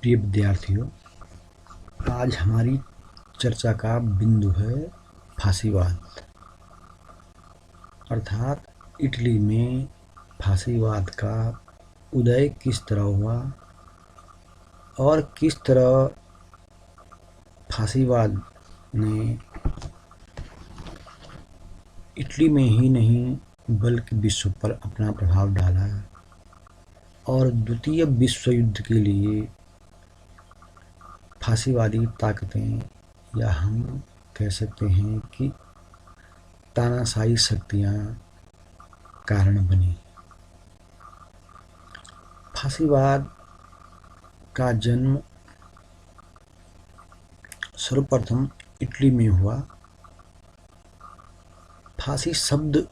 प्रिय विद्यार्थियों, आज हमारी चर्चा का बिंदु है फांसीवाद, अर्थात इटली में फांसीवाद का उदय किस तरह हुआ और किस तरह फांसीवाद ने इटली में ही नहीं बल्कि विश्व पर अपना प्रभाव डाला और द्वितीय विश्व युद्ध के लिए फांसीवादी ताकतें, या हम कह सकते हैं कि तानाशाही शक्तियाँ कारण बनी। फांसीवाद का जन्म सर्वप्रथम इटली में हुआ। फांसी शब्द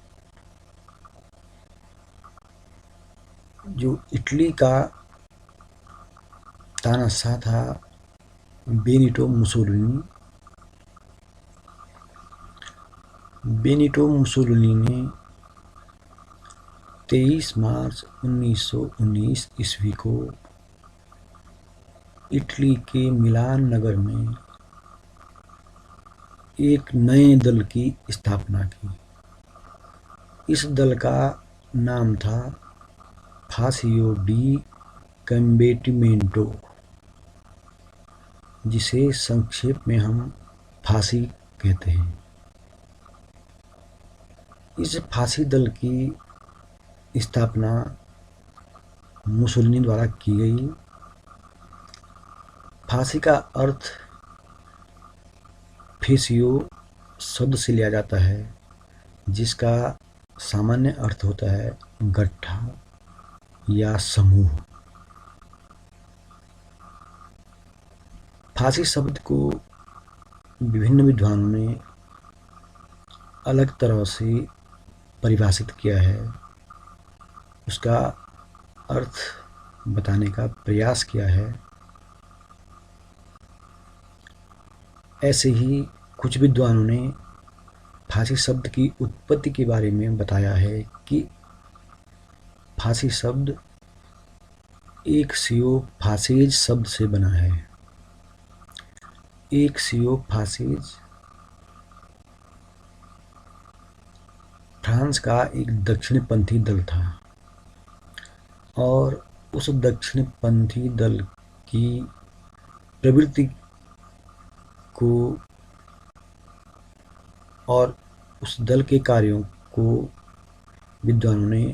जो इटली का तानाशाह था बेनिटो मुसोलिनी ने 23 मार्च 1919 ईस्वी को इटली के मिलान नगर में एक नए दल की स्थापना की। इस दल का नाम था फासियो डी कम्बैटिमेंटो, जिसे संक्षेप में हम फांसी कहते हैं। इस फांसी दल की स्थापना मुसोलिनी द्वारा की गई। फांसी का अर्थ फेसियो शब्द से लिया जाता है, जिसका सामान्य अर्थ होता है गट्ठा या समूह। फांसी शब्द को विभिन्न विद्वानों ने अलग तरह से परिभाषित किया है, उसका अर्थ बताने का प्रयास किया है। ऐसे ही कुछ विद्वानों ने फांसी शब्द की उत्पत्ति के बारे में बताया है कि फांसी शब्द एक सियो फासेज शब्द से बना है। एक सियो फासेज फ्रांस का एक दक्षिणपंथी दल था और उस दक्षिणपंथी दल की प्रवृत्ति को और उस दल के कार्यों को विद्वानों ने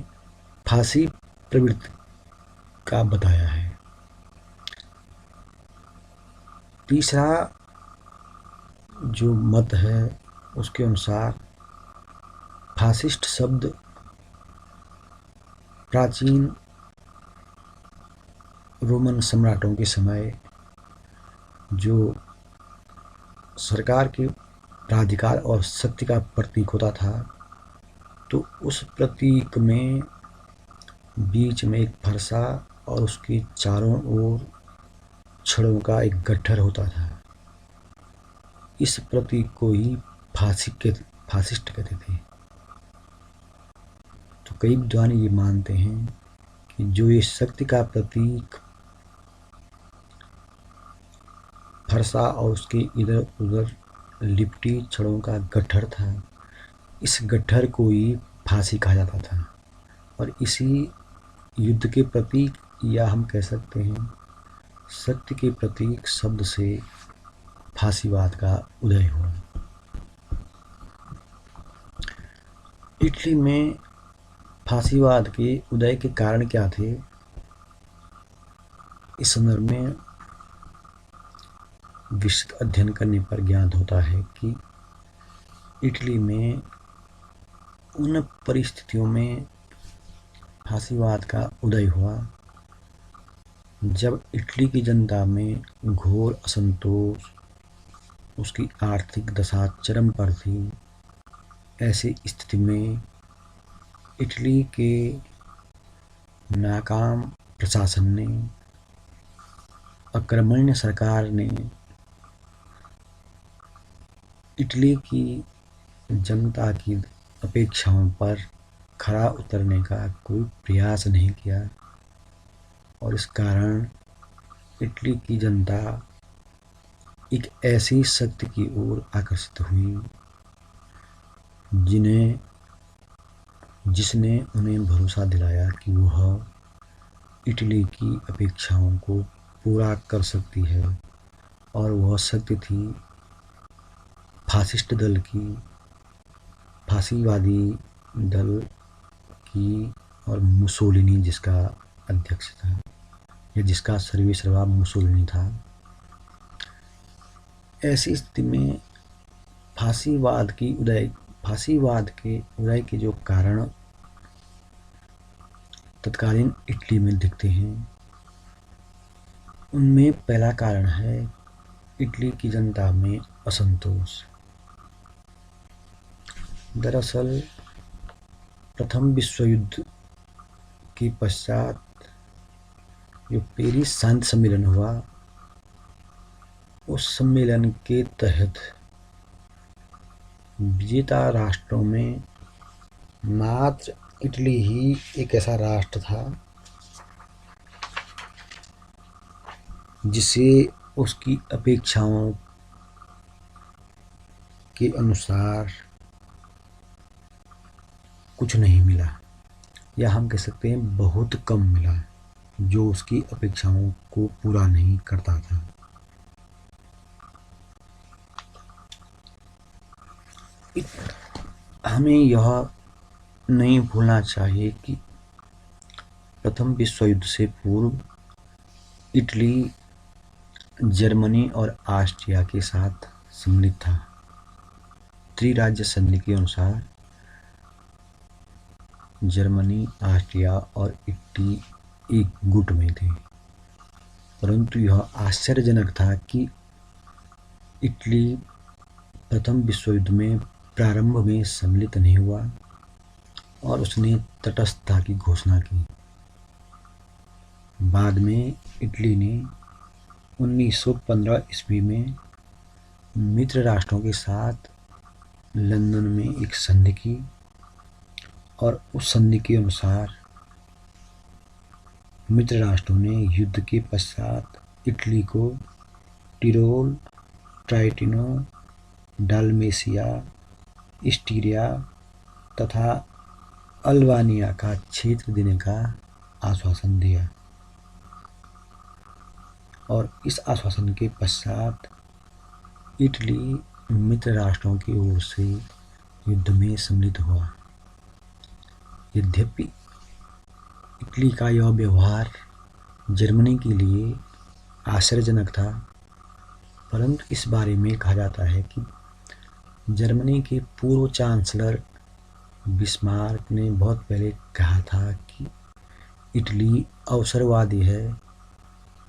फांसी प्रवृत्ति का बताया है। तीसरा जो मत है उसके अनुसार फासिस्ट शब्द प्राचीन रोमन सम्राटों के समय जो सरकार के प्राधिकार और शक्ति का प्रतीक होता था, तो उस प्रतीक में बीच में एक फरसा और उसके चारों ओर छड़ों का एक गट्ठर होता था। इस प्रतीक को ही फासिस्ट कहते थे। तो कई विद्वान ये मानते हैं कि जो ये शक्ति का प्रतीक फरसा और उसके इधर उधर लिपटी छड़ों का गट्ठर था, इस गट्ठर को ही फांसी कहा जाता था और इसी युद्ध के प्रतीक, या हम कह सकते हैं शक्ति के प्रतीक शब्द से फांसीवाद का उदय हुआ। इटली में फांसीवाद के उदय के कारण क्या थे, इस संदर्भ में विस्तृत अध्ययन करने पर ज्ञात होता है कि इटली में उन परिस्थितियों में फांसीवाद का उदय हुआ जब इटली की जनता में घोर असंतोष, उसकी आर्थिक दशा चरम पर थी। ऐसी स्थिति में इटली के नाकाम प्रशासन ने, अकर्मण्य सरकार ने इटली की जनता की अपेक्षाओं पर खरा उतरने का कोई प्रयास नहीं किया और इस कारण इटली की जनता एक ऐसी शक्ति की ओर आकर्षित हुई जिसने उन्हें भरोसा दिलाया कि वह इटली की अपेक्षाओं को पूरा कर सकती है, और वह शक्ति थी फासिस्ट दल की, फासीवादी दल की, और मुसोलिनी जिसका अध्यक्ष था या जिसका सर्वेसर्वा मुसोलिनी था। ऐसी स्थिति में फासीवाद के उदय के जो कारण तत्कालीन इटली में दिखते हैं, उनमें पहला कारण है इटली की जनता में असंतोष। दरअसल प्रथम विश्व युद्ध के पश्चात जो पेरिस शांति सम्मेलन हुआ, उस सम्मेलन के तहत विजेता राष्ट्रों में मात्र इटली ही एक ऐसा राष्ट्र था जिसे उसकी अपेक्षाओं के अनुसार कुछ नहीं मिला, या हम कह सकते हैं बहुत कम मिला, जो उसकी अपेक्षाओं को पूरा नहीं करता था। हमें यह नहीं भूलना चाहिए कि प्रथम विश्व युद्ध से पूर्व इटली जर्मनी और ऑस्ट्रिया के साथ सम्मिलित था। त्रिराज्य संधि के अनुसार जर्मनी, ऑस्ट्रिया और इटली एक गुट में थे, परंतु यह आश्चर्यजनक था कि इटली प्रथम विश्व युद्ध में प्रारंभ में सम्मिलित नहीं हुआ और उसने तटस्थता की घोषणा की। बाद में इटली ने 1915 ईस्वी में मित्र राष्ट्रों के साथ लंदन में एक संधि की, और उस संधि के अनुसार मित्र राष्ट्रों ने युद्ध के पश्चात इटली को टिरोल, ट्राइटिनो, डाल्मेशिया, इस्टीरिया तथा अल्बानिया का क्षेत्र देने का आश्वासन दिया, और इस आश्वासन के पश्चात इटली मित्र राष्ट्रों की ओर से युद्ध में सम्मिलित हुआ। यद्यपि इटली का यह व्यवहार जर्मनी के लिए आश्चर्यजनक था, परंतु इस बारे में कहा जाता है कि जर्मनी के पूर्व चांसलर बिस्मार्क ने बहुत पहले कहा था कि इटली अवसरवादी है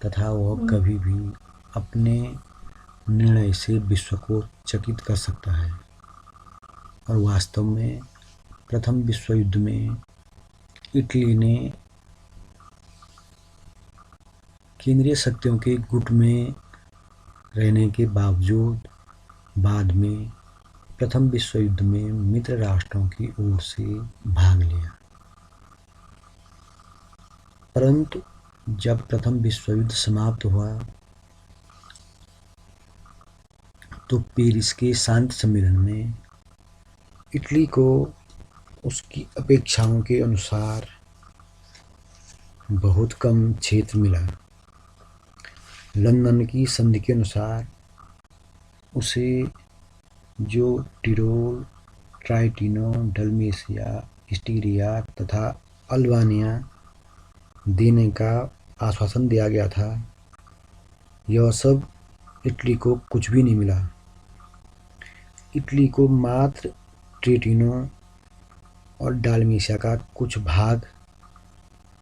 तथा वह कभी भी अपने निर्णय से विश्व को चकित कर सकता है। और वास्तव में प्रथम विश्व युद्ध में इटली ने केंद्रीय शक्तियों के गुट में रहने के बावजूद बाद में प्रथम विश्व युद्ध में मित्र राष्ट्रों की ओर से भाग लिया। परंतु जब प्रथम विश्व युद्ध समाप्त हुआ तो पेरिस के शांति सम्मेलन में इटली को उसकी अपेक्षाओं के अनुसार बहुत कम क्षेत्र मिला। लंदन की संधि के अनुसार उसे जो टिरोल, ट्राइटिनो, डल्मेशिया, इस्टीरिया तथा अल्बानिया देने का आश्वासन दिया गया था, यह सब इटली को कुछ भी नहीं मिला। इटली को मात्र ट्रेटिनो और डाल्मेशिया का कुछ भाग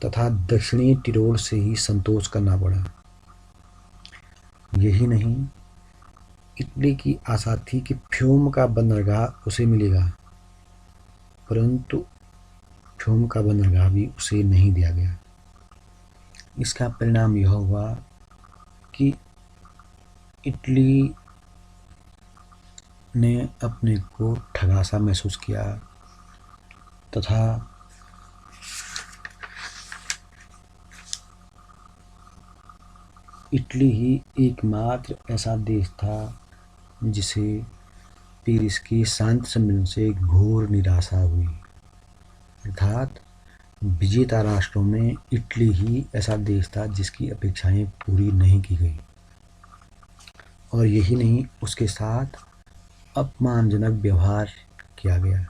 तथा दक्षिणी टिरोल से ही संतोष करना पड़ा। यही नहीं, इटली की आशा थी कि फ्यूम का बंदरगाह उसे मिलेगा, परंतु फ्यूम का बंदरगाह भी उसे नहीं दिया गया। इसका परिणाम यह हुआ कि इटली ने अपने को ठगा सा महसूस किया तथा इटली ही एकमात्र ऐसा देश था जिसे पेरिस के शांति सम्मेलन से घोर निराशा हुई। अर्थात विजेता राष्ट्रों में इटली ही ऐसा देश था जिसकी अपेक्षाएं पूरी नहीं की गई, और यही नहीं, उसके साथ अपमानजनक व्यवहार किया गया।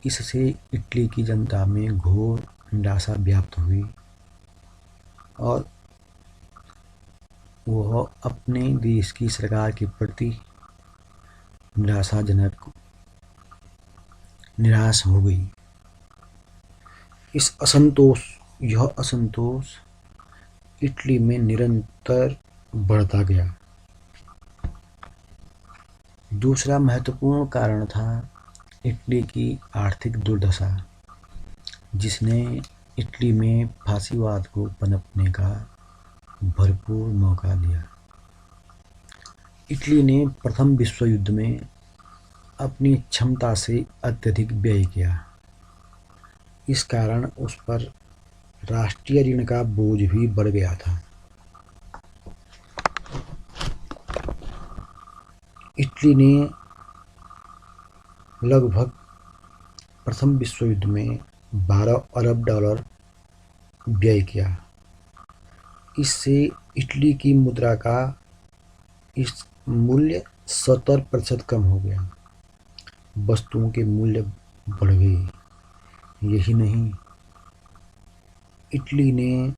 इससे इटली की जनता में घोर निराशा व्याप्त हुई और वह अपने देश की सरकार के प्रति निराश हो गई। यह असंतोष इटली में निरंतर बढ़ता गया। दूसरा महत्वपूर्ण कारण था इटली की आर्थिक दुर्दशा, जिसने इटली में फासीवाद को पनपने का भरपूर मौका दिया। इटली ने प्रथम विश्व युद्ध में अपनी क्षमता से अत्यधिक व्यय किया। इस कारण उस पर राष्ट्रीय ऋण का बोझ भी बढ़ गया था। इटली ने लगभग प्रथम विश्व युद्ध में 12 अरब डॉलर व्यय किया। इससे इटली की मुद्रा का इस मूल्य 70% कम हो गया। वस्तुओं के मूल्य बढ़ गए। यही नहीं, इटली ने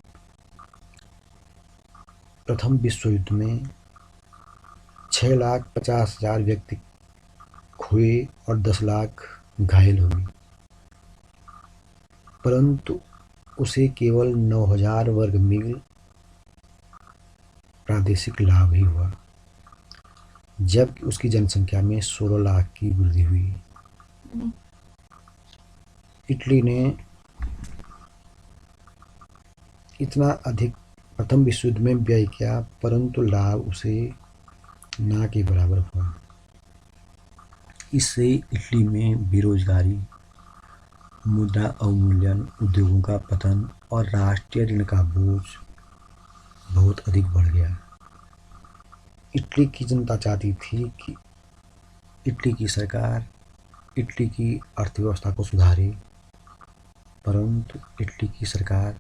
प्रथम विश्व युद्ध में 6,50,000 व्यक्ति खोए और 10 लाख घायल हुए, परंतु उसे केवल 9,000 वर्ग मील प्रादेशिक लाभ ही हुआ, जबकि उसकी जनसंख्या में 16 लाख की वृद्धि हुई। इटली ने इतना अधिक प्रथम विश्व युद्ध में व्यय किया, परंतु लाभ उसे ना के बराबर हुआ। इससे इटली में बेरोजगारी, मुद्रा अवमूल्यन, उद्योगों का पतन और राष्ट्रीय ऋण का बोझ बहुत अधिक बढ़ गया। इटली की जनता चाहती थी कि इटली की सरकार इटली की अर्थव्यवस्था को सुधारे, परंतु इटली की सरकार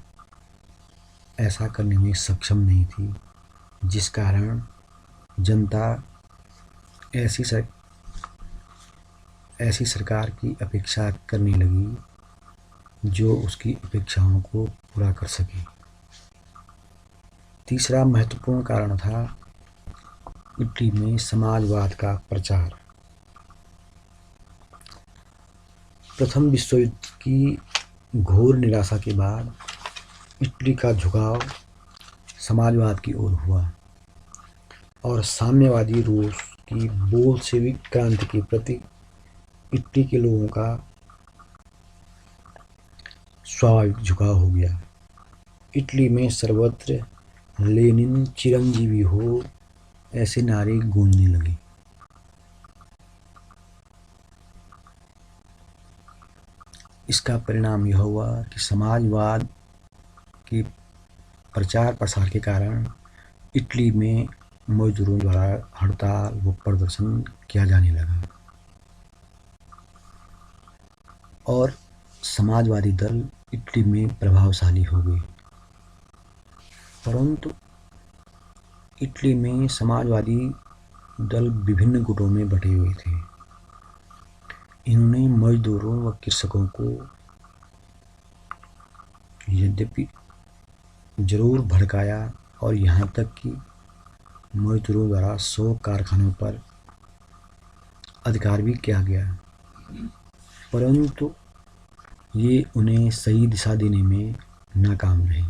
ऐसा करने में सक्षम नहीं थी, जिस कारण जनता ऐसी सरकार की अपेक्षा करने लगी जो उसकी अपेक्षाओं को पूरा कर सके। तीसरा महत्वपूर्ण कारण था इटली में समाजवाद का प्रचार। प्रथम विश्व युद्ध की घोर निराशा के बाद इटली का झुकाव समाजवाद की ओर हुआ और साम्यवादी रूस की बोल्शेविक क्रांति के प्रति इटली के लोगों का स्वाभाविक झुकाव हो गया। इटली में सर्वत्र लेनिन चिरंजीवी हो ऐसे नारे गूंजने लगे। इसका परिणाम यह हुआ कि समाजवाद के प्रचार प्रसार के कारण इटली में मजदूरों द्वारा हड़ताल व प्रदर्शन किया जाने लगा और समाजवादी दल इटली में प्रभावशाली हो गए। परंतु इटली में समाजवादी दल विभिन्न गुटों में बटे हुए थे। इन्होंने मजदूरों व कृषकों को यद्यपि जरूर भड़काया और यहाँ तक कि मजदूरों द्वारा 100 कारखानों पर अधिकार भी किया गया, परंतु ये उन्हें सही दिशा देने में नाकाम रहे।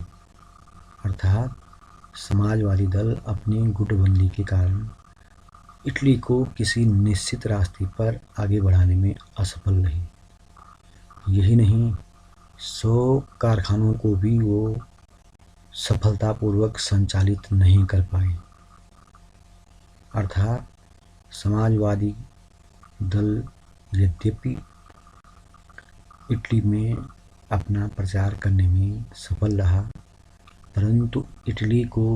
अर्थात समाजवादी दल अपनी गुटबंदी के कारण इटली को किसी निश्चित रास्ते पर आगे बढ़ाने में असफल रही। यही नहीं, 100 कारखानों को भी वो सफलतापूर्वक संचालित नहीं कर पाए। अर्थात समाजवादी दल यद्यपि इटली में अपना प्रचार करने में सफल रहा, परंतु इटली को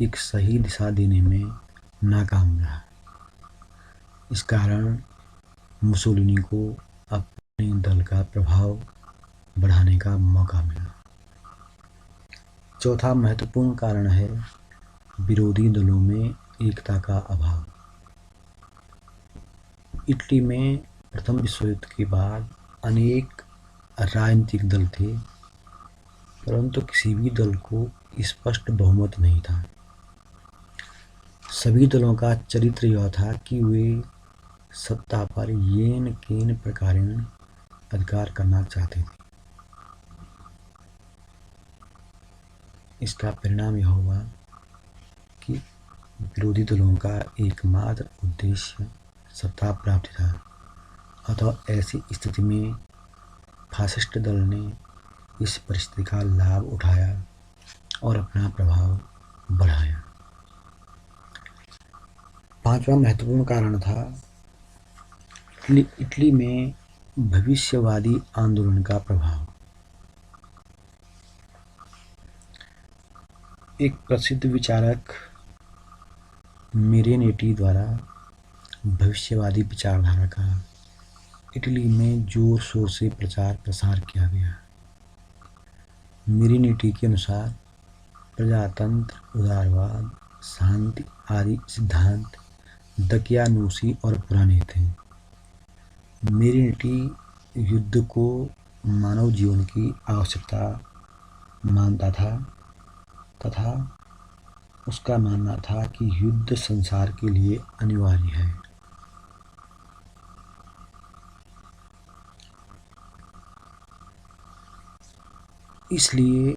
एक सही दिशा देने में नाकाम रहा। इस कारण मुसोलिनी को अपने दल का प्रभाव बढ़ाने का मौका मिला। चौथा महत्वपूर्ण कारण है विरोधी दलों में एकता का अभाव। इटली में प्रथम विश्व युद्ध के बाद अनेक राजनीतिक दल थे, परंतु किसी भी दल को स्पष्ट बहुमत नहीं था। सभी दलों का चरित्र यह था कि वे सत्ता पर येन केन प्रकारेण अधिकार करना चाहते थे। इसका परिणाम यह हुआ कि विरोधी दलों का एकमात्र उद्देश्य सत्ता प्राप्ति था। अतः ऐसी स्थिति में फासिस्ट दल ने इस परिस्थिति का लाभ उठाया और अपना प्रभाव बढ़ाया। पांचवा महत्वपूर्ण कारण था इटली में भविष्यवादी आंदोलन का प्रभाव। एक प्रसिद्ध विचारक मेरेनेटी द्वारा भविष्यवादी विचारधारा का इटली में जोर शोर से प्रचार प्रसार किया गया। मेरेनेटी के अनुसार प्रजातंत्र, उदारवाद, शांति आदि सिद्धांत दकियानूसी और पुराने थे। मेरेनेटी युद्ध को मानव जीवन की आवश्यकता मानता था तथा उसका मानना था कि युद्ध संसार के लिए अनिवार्य है। इसलिए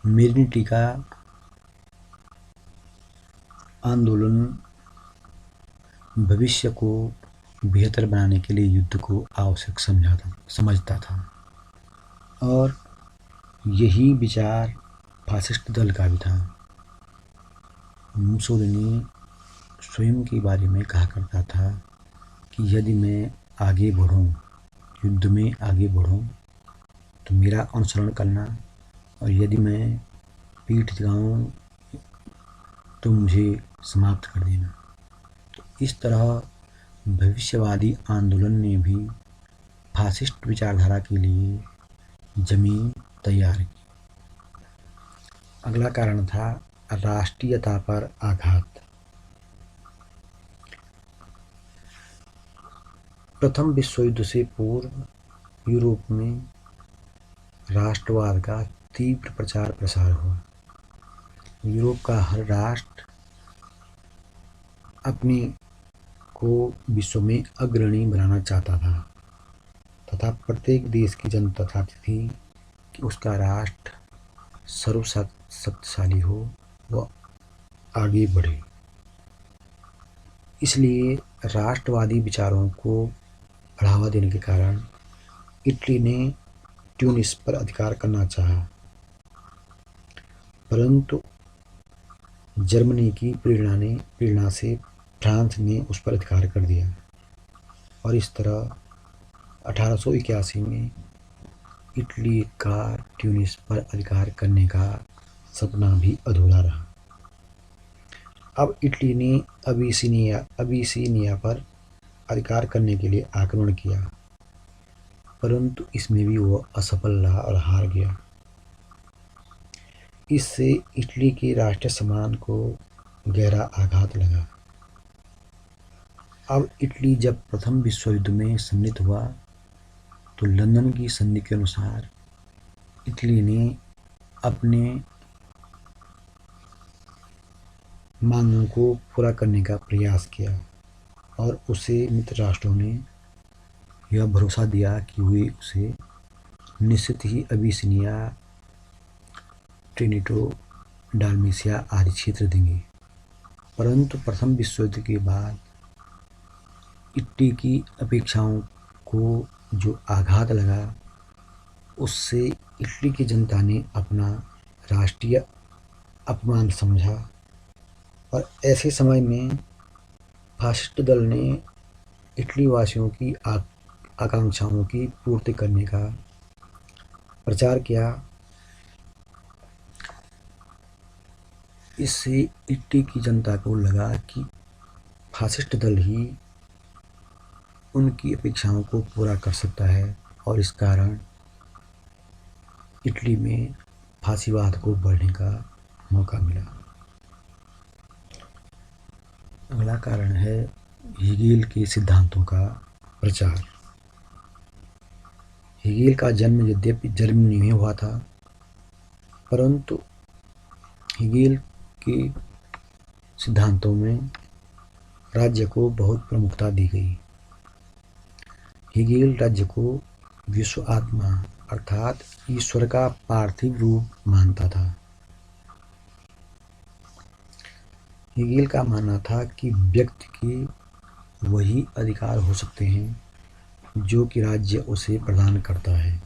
मेरेनेटी का आंदोलन भविष्य को बेहतर बनाने के लिए युद्ध को आवश्यक समझता था और यही विचार फासिस्ट दल का भी था। मुसोलिनी स्वयं के बारे में कहा करता था कि यदि मैं आगे बढ़ूं, युद्ध में आगे बढ़ूं, तो मेरा अनुसरण करना, और यदि मैं पीठ दिखाऊं तो मुझे समाप्त कर देना। तो इस तरह भविष्यवादी आंदोलन ने भी फासिस्ट विचारधारा के लिए जमीन तैयार की। अगला कारण था राष्ट्रीयता पर आघात। प्रथम विश्व युद्ध से पूर्व यूरोप में राष्ट्रवाद का तीव्र प्रचार प्रसार हुआ। यूरोप का हर राष्ट्र अपने को विश्व में अग्रणी बनाना चाहता था तथा प्रत्येक देश की जनता चाहती थी कि उसका राष्ट्र सर्वशक्तिशाली हो व आगे बढ़े। इसलिए राष्ट्रवादी विचारों को बढ़ावा देने के कारण इटली ने ट्यूनिस पर अधिकार करना चाहा, परंतु जर्मनी की प्रेरणा से फ्रांस ने उस पर अधिकार कर दिया और इस तरह 1881 में इटली का ट्यूनिस पर अधिकार करने का सपना भी अधूरा रहा। अब इटली ने अबिसिनिया पर अधिकार करने के लिए आक्रमण किया, परंतु इसमें भी वो असफल रहा और हार गया। इससे इटली के राष्ट्रीय सम्मान को गहरा आघात लगा। अब इटली जब प्रथम विश्व युद्ध में सम्मिलित हुआ तो लंदन की संधि के अनुसार इटली ने अपने मांगों को पूरा करने का प्रयास किया और उसे मित्र राष्ट्रों ने यह भरोसा दिया कि वे उसे निश्चित ही अबिसिनिया, ट्रिनिटो, डालमेसिया आदि क्षेत्र देंगे। परंतु प्रथम विश्व युद्ध के बाद इटली की अपेक्षाओं को जो आघात लगा, उससे इटली की जनता ने अपना राष्ट्रीय अपमान समझा और ऐसे समय में फासिस्ट दल ने इटली वासियों की आकांक्षाओं की पूर्ति करने का प्रचार किया इससे इटली की जनता को लगा कि फासिस्ट दल ही उनकी अपेक्षाओं को पूरा कर सकता है और इस कारण इटली में फासीवाद को बढ़ने का मौका मिला। अगला कारण है हेगेल के सिद्धांतों का प्रचार। हेगेल का जन्म यद्यपि जर्मनी में हुआ था, परंतु हेगेल के सिद्धांतों में राज्य को बहुत प्रमुखता दी गई। हेगेल राज्य को विश्व आत्मा अर्थात ईश्वर का पार्थिव रूप मानता था। हेगेल का मानना था कि व्यक्ति के वही अधिकार हो सकते हैं जो कि राज्य उसे प्रदान करता है।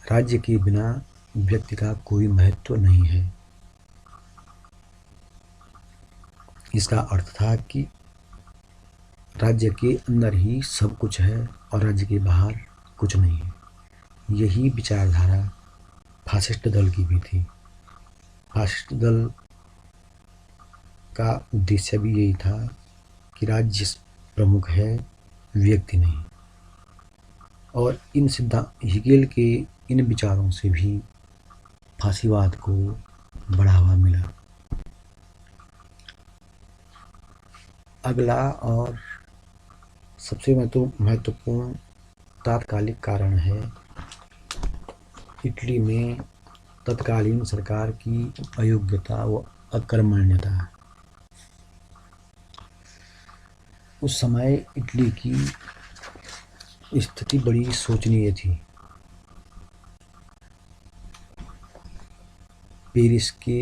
राज्य के बिना व्यक्ति का कोई महत्व नहीं है। इसका अर्थ था कि राज्य के अंदर ही सब कुछ है और राज्य के बाहर कुछ नहीं है। यही विचारधारा फासिस्ट दल की भी थी। फासिस्ट दल का उद्देश्य भी यही था कि राज्य प्रमुख है, व्यक्ति नहीं। और इन हेगेल के इन विचारों से भी फासीवाद को बढ़ावा मिला। अगला और सबसे महत्वपूर्ण तात्कालिक कारण है इटली में तत्कालीन सरकार की अयोग्यता व अकर्मण्यता। उस समय इटली की स्थिति बड़ी शोचनीय थी। पेरिस के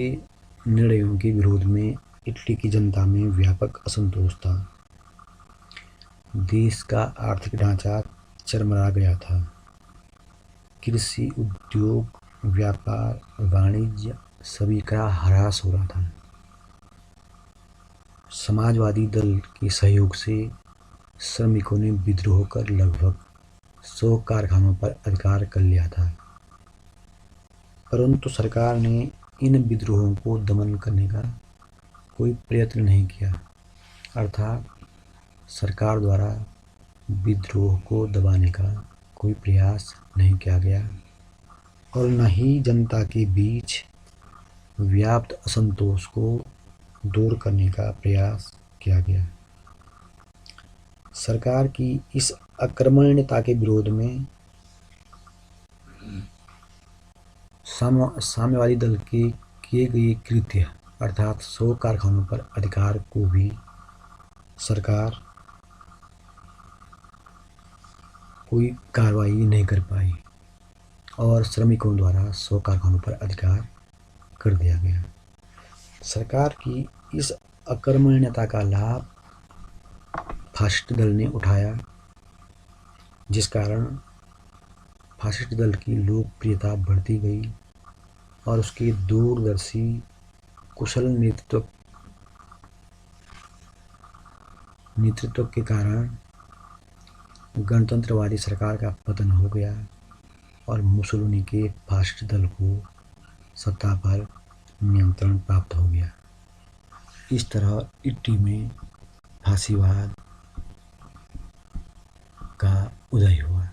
निर्णयों के विरोध में इटली की जनता में व्यापक असंतोष था। देश का आर्थिक ढांचा चरमरा गया था। कृषि, उद्योग, व्यापार, वाणिज्य सभी का ह्रास हो रहा था। समाजवादी दल के सहयोग से श्रमिकों ने विद्रोह कर लगभग 100 कारखानों पर अधिकार कर लिया था, परंतु सरकार ने इन विद्रोहों को दमन करने का कोई प्रयत्न नहीं किया। अर्थात सरकार द्वारा विद्रोह को दबाने का कोई प्रयास नहीं किया गया और न ही जनता के बीच व्याप्त असंतोष को दूर करने का प्रयास किया गया। सरकार की इस अकर्मण्यता के विरोध में साम्यवादी दल के किए गए कृत्य अर्थात 100 कारखानों पर अधिकार को भी सरकार कोई कार्रवाई नहीं कर पाई और श्रमिकों द्वारा 100 कारखानों पर अधिकार कर दिया गया। सरकार की इस अकर्मण्यता का लाभ फासिस्ट दल ने उठाया, जिस कारण फासिस्ट दल की लोकप्रियता बढ़ती गई और उसके दूरदर्शी कुशल नेतृत्व के कारण गणतंत्रवादी सरकार का पतन हो गया और मुसोलिनी के फासिस्ट दल को सत्ता पर नियंत्रण प्राप्त हो गया। इस तरह इटली में फासीवाद का उदय हुआ।